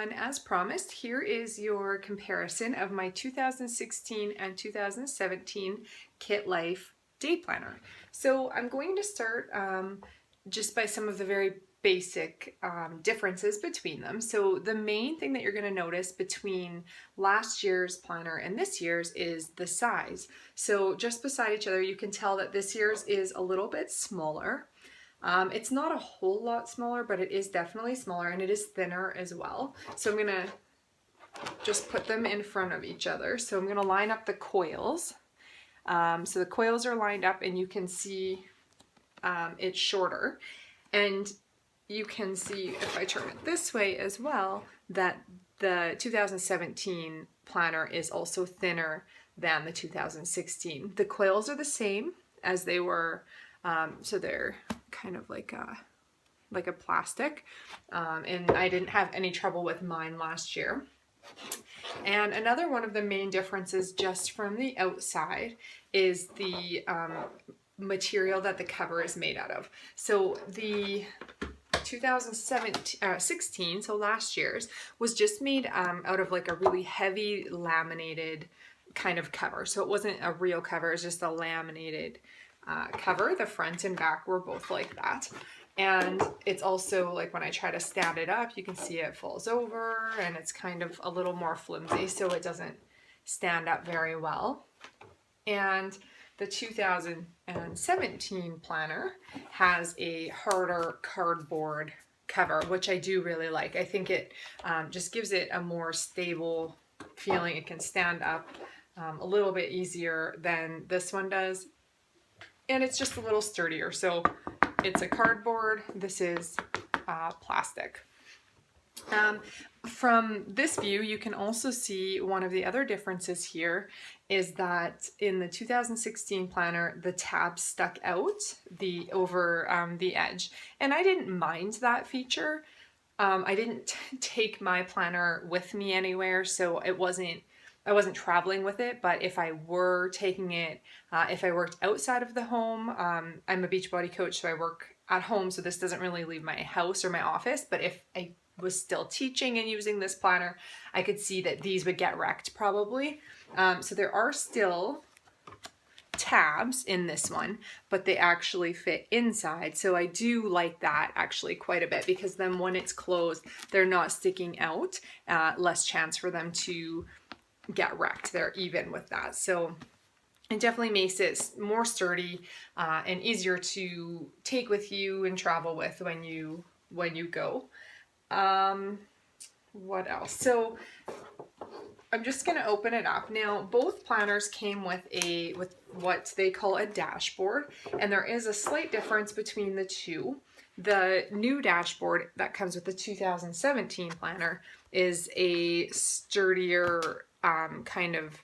everyone. As promised, here is your comparison of my 2016 and 2017 Kitlife day planner. So I'm going to start just by some of the very basic differences between them. So the main thing that you're going to notice between last year's planner and this year's is the size. So just beside each other, you can tell that this year's is a little bit smaller. It's not a whole lot smaller, but it is definitely smaller, and it is thinner as well. So I'm gonna just put them in front of each other. So I'm gonna line up the coils. So the coils are lined up, and you can see it's shorter. And you can see, if I turn it this way as well, that the 2017 planner is also thinner than the 2016. The coils are the same as they were, so they're kind of like a plastic, and I didn't have any trouble with mine last year. And another one of the main differences just from the outside is the material that the cover is made out of. So the 2016, so last year's, was just made out of like a really heavy laminated kind of cover. So it wasn't a real cover, it was just a laminated cover. The front and back were both like that. And it's also like when I try to stand it up, you can see it falls over and it's kind of a little more flimsy, so it doesn't stand up very well. And the 2017 planner has a harder cardboard cover, which I do really like. I think it just gives it a more stable feeling. It can stand up a little bit easier than this one does. And it's just a little sturdier. So it's a cardboard, this is plastic. From this view, you can also see one of the other differences here is that in the 2016 planner, the tabs stuck out over the edge. And I didn't mind that feature. I didn't take my planner with me anywhere, so I wasn't traveling with it, but if I were taking it, if I worked outside of the home, I'm a Beachbody coach, so I work at home, so this doesn't really leave my house or my office, but if I was still teaching and using this planner, I could see that these would get wrecked probably. So there are still tabs in this one, but they actually fit inside. So I do like that actually quite a bit, because then when it's closed, they're not sticking out, less chance for them to get wrecked. They're even with that. So it definitely makes it more sturdy and easier to take with you and travel with when you go. What else? So I'm just going to open it up. Now, both planners came with what they call a dashboard, and there is a slight difference between the two. The new dashboard that comes with the 2017 planner is a sturdier, kind of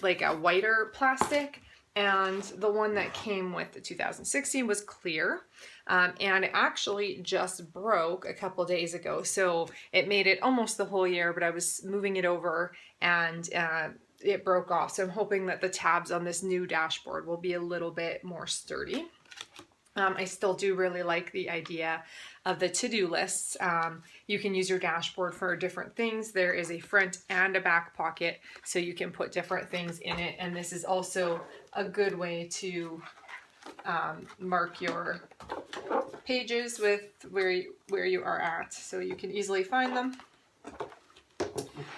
like a whiter plastic, and the one that came with the 2016 was clear, and it actually just broke a couple days ago, so it made it almost the whole year, but I was moving it over and it broke off. So I'm hoping that the tabs on this new dashboard will be a little bit more sturdy. I still do really like the idea of the to-do lists. You can use your dashboard for different things. There is a front and a back pocket, so you can put different things in it. And this is also a good way to mark your pages with where you are at, so you can easily find them.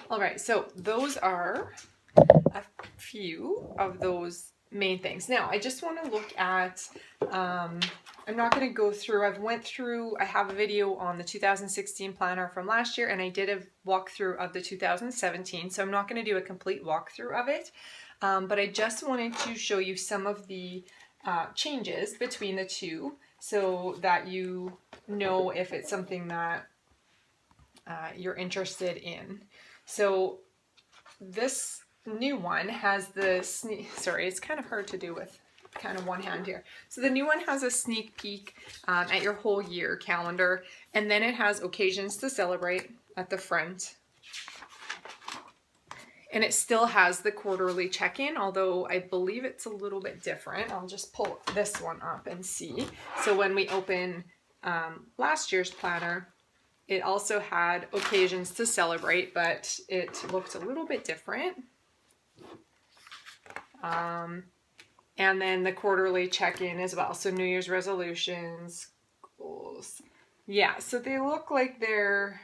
All right, so those are a few of those main things. Now, I just want to look at, I'm not going to go through, I have a video on the 2016 planner from last year, and I did a walkthrough of the 2017, so I'm not going to do a complete walkthrough of it, but I just wanted to show you some of the changes between the two, so that you know if it's something that you're interested in. So this new one has the sorry, it's kind of hard to do with kind of one hand here. So the new one has a sneak peek at your whole year calendar, and then it has occasions to celebrate at the front. And it still has the quarterly check-in, although I believe it's a little bit different. I'll just pull this one up and see. So when we open last year's planner, it also had occasions to celebrate, but it looked a little bit different. And then the quarterly check-in as well. So New Year's resolutions, goals. Yeah, so they look like they're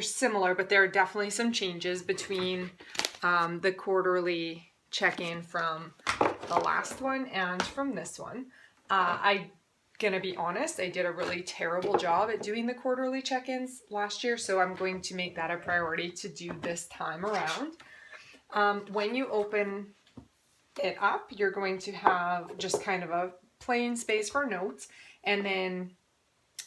similar, but there are definitely some changes between the quarterly check-in from the last one and from this one. I'm gonna be honest, I did a really terrible job at doing the quarterly check-ins last year, so I'm going to make that a priority to do this time around. When you open it up, you're going to have just kind of a plain space for notes, and then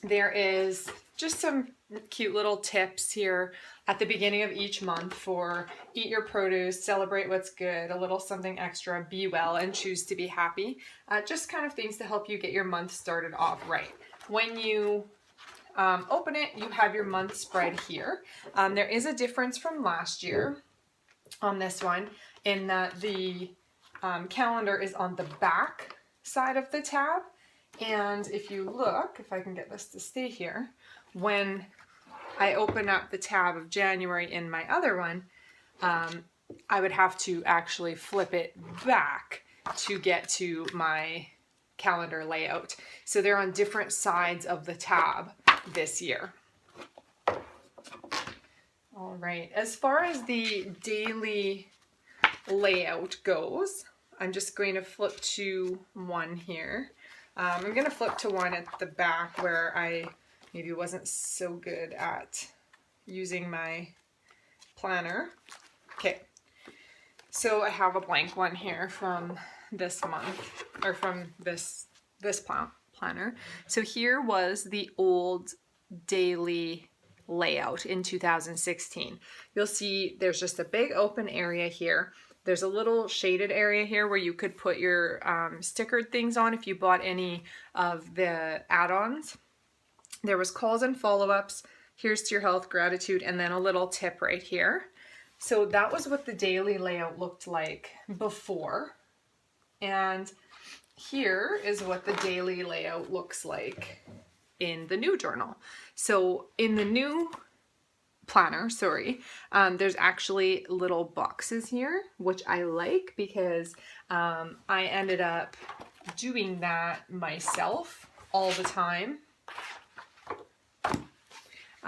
there is just some cute little tips here at the beginning of each month for eat your produce, celebrate what's good, a little something extra, be well, and choose to be happy. Just kind of things to help you get your month started off right. When you open it, you have your month spread here. There is a difference from last year on this one in that the calendar is on the back side of the tab. And if you look, if I can get this to stay here, when I open up the tab of January in my other one, I would have to actually flip it back to get to my calendar layout. So they're on different sides of the tab this year. All right, as far as the daily layout goes, I'm just going to flip to one here. I'm going to flip to one at the back where I maybe wasn't so good at using my planner. Okay, so I have a blank one here from this month, or from this planner. So here was the old daily layout in 2016. You'll see there's just a big open area here. There's a little shaded area here where you could put your stickered things on if you bought any of the add-ons. There was calls and follow-ups, here's to your health, gratitude, and then a little tip right here. So that was what the daily layout looked like before. And here is what the daily layout looks like in the new journal. So in the new planner, there's actually little boxes here, which I like because I ended up doing that myself all the time.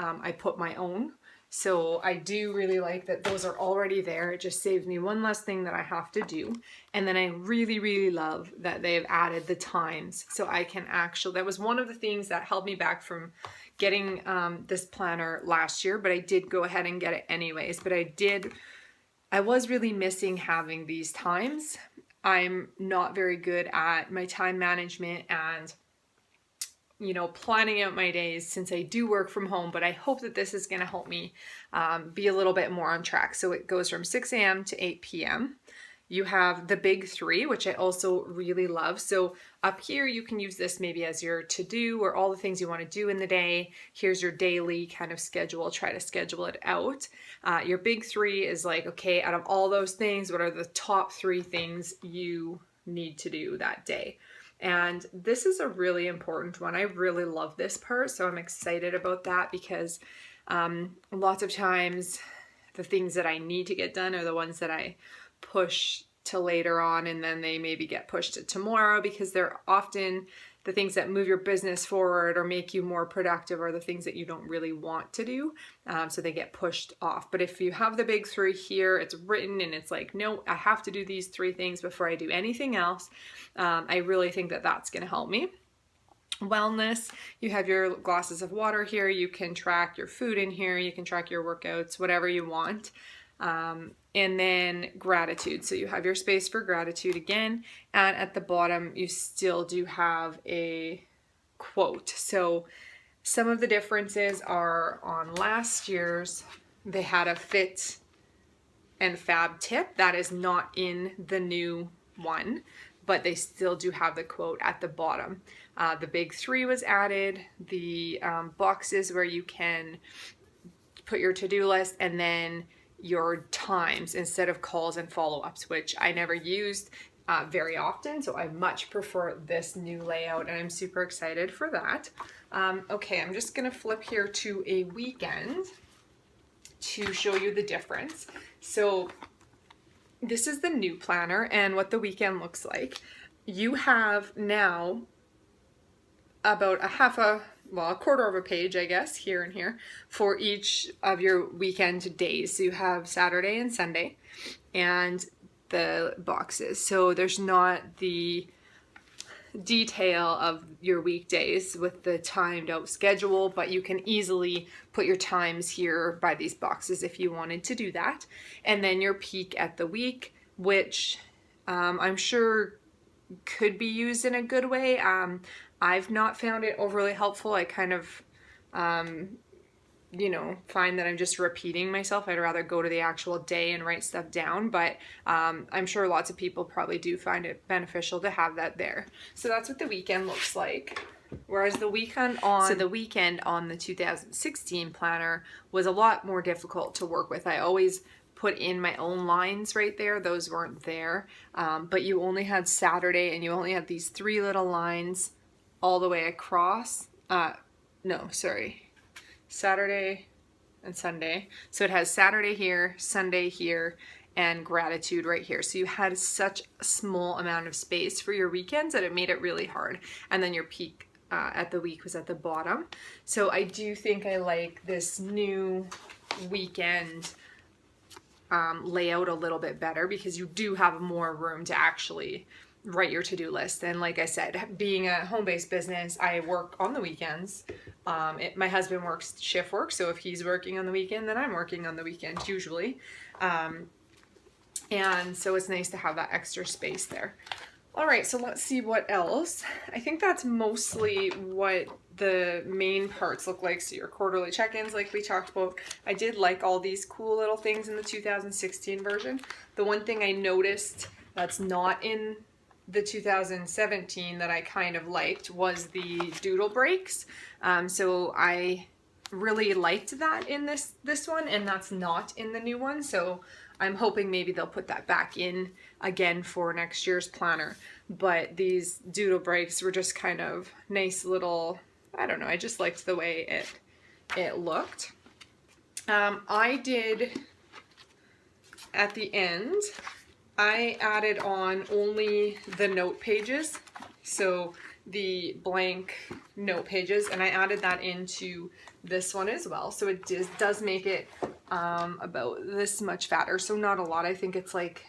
I put my own, so I do really like that those are already there. It just saves me one less thing that I have to do. And then I really love that they've added the times, so I can actually, that was one of the things that held me back from getting this planner last year, but I did go ahead and get it anyways. But I was really missing having these times. I'm not very good at my time management and planning out my days since I do work from home, but I hope that this is going to help me be a little bit more on track. So it goes from 6 a.m. to 8 p.m. You have the big three, which I also really love. So up here, you can use this maybe as your to-do or all the things you want to do in the day. Here's your daily kind of schedule. Try to schedule it out. Your big three is like, okay, out of all those things, what are the top 3 things you need to do that day? And this is a really important one. I really love this part, so I'm excited about that because lots of times the things that I need to get done are the ones that I push to later on, and then they maybe get pushed to tomorrow because they're often the things that move your business forward or make you more productive are the things that you don't really want to do. So they get pushed off. But if you have the big 3 here, it's written and it's like, no, I have to do these 3 things before I do anything else. I really think that that's going to help me. Wellness, you have your glasses of water here. You can track your food in here. You can track your workouts, whatever you want. And then gratitude. So you have your space for gratitude again. And at the bottom, you still do have a quote. So some of the differences are on last year's, they had a fit and fab tip. That is not in the new one, but they still do have the quote at the bottom. The big 3 was added, the boxes where you can put your to-do list, and then your times instead of calls and follow-ups, which I never used. very often, so I much prefer this new layout, and I'm super excited for that. Okay, I'm just gonna flip here to a weekend to show you the difference. So this is the new planner and what the weekend looks like. You have now about a quarter of a page, I guess, here and here, for each of your weekend days. So you have Saturday and Sunday and the boxes. So there's not the detail of your weekdays with the timed out schedule, but you can easily put your times here by these boxes if you wanted to do that. And then your peak at the week, which I'm sure could be used in a good way. I've not found it overly helpful. I kind of find that I'm just repeating myself. I'd rather go to the actual day and write stuff down, but I'm sure lots of people probably do find it beneficial to have that there. So that's what the weekend looks like. Whereas the weekend on the 2016 planner was a lot more difficult to work with. I always put in my own lines right there. Those weren't there. But you only had Saturday, and you only had these 3 little lines all the way across. Saturday and Sunday. So it has Saturday here, Sunday here, and gratitude right here. So you had such a small amount of space for your weekends that it made it really hard. And then your peak at the week was at the bottom. So I do think I like this new weekend layout a little bit better, because you do have more room to actually write your to-do list. And like I said, being a home-based business, I work on the weekends. My husband works shift work, so if he's working on the weekend, then I'm working on the weekend usually. And so it's nice to have that extra space there. All right, so let's see what else. I think that's mostly what the main parts look like. So your quarterly check-ins, like we talked about. I did like all these cool little things in the 2016 version. The one thing I noticed that's not in the 2017 that I kind of liked was the doodle breaks. So I really liked that in this one, and that's not in the new one. So I'm hoping maybe they'll put that back in again for next year's planner. But these doodle breaks were just kind of nice little, I don't know, I just liked the way it looked. I did, at the end, I added on only the note pages, so the blank note pages, and I added that into this one as well. So it does make it about this much fatter, so not a lot. I think it's like,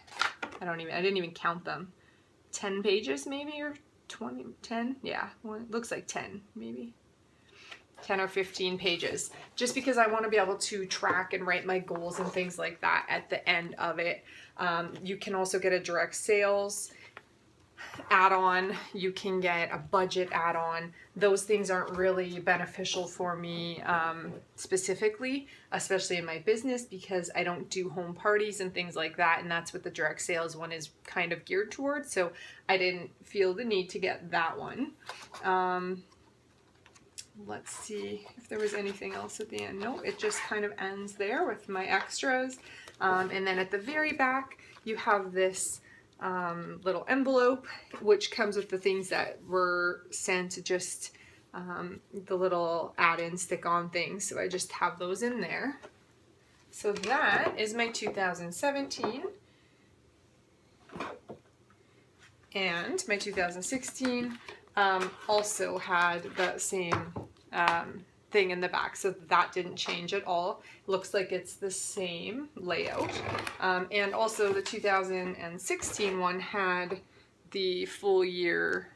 I didn't even count them. 10 pages maybe, or 20, 10? Yeah, well, it looks like 10 maybe. 10 or 15 pages, just because I want to be able to track and write my goals and things like that at the end of it. You can also get a direct sales add-on. You can get a budget add-on. Those things aren't really beneficial for me specifically, especially in my business, because I don't do home parties and things like that, and that's what the direct sales one is kind of geared towards. So I didn't feel the need to get that one. Let's see if there was anything else at the end. No, it just kind of ends there with my extras. And then at the very back, you have this little envelope, which comes with the things that were sent, just the little add-in stick-on things. So I just have those in there. So that is my 2017. And my 2016 also had that same thing in the back, so that didn't change at all. Looks like it's the same layout. And also the 2016 one had the full year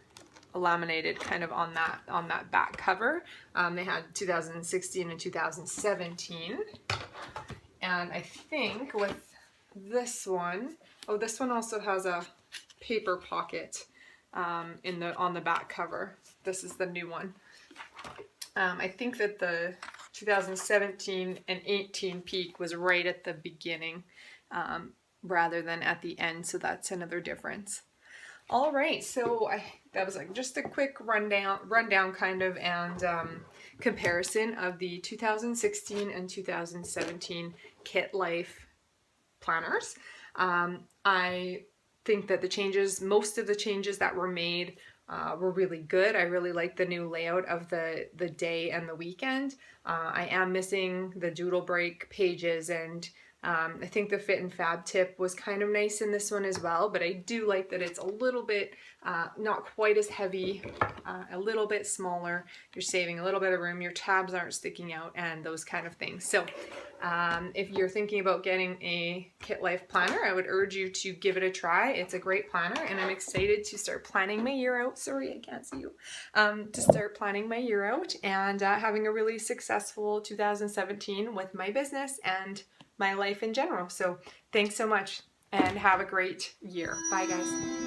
laminated kind of on that back cover. They had 2016 and 2017. And I think with this one, oh, this one also has a paper pocket on the back cover. This is the new one. I think that the 2017 and 18 peak was right at the beginning rather than at the end, so that's another difference. All right, so that was like just a quick rundown kind of, and comparison of the 2016 and 2017 Kitlife planners. I think that most of the changes that were made were really good. I really like the new layout of the day and the weekend. I am missing the doodle break pages, and I think the fit and fab tip was kind of nice in this one as well, but I do like that it's a little bit not quite as heavy, a little bit smaller. You're saving a little bit of room, your tabs aren't sticking out, and those kind of things. So if you're thinking about getting a Kitlife planner, I would urge you to give it a try. It's a great planner, and I'm excited to start planning my year out. Sorry, I can't see you. To start planning my year out and having a really successful 2017 with my business and my life in general. So thanks so much and have a great year. Bye guys.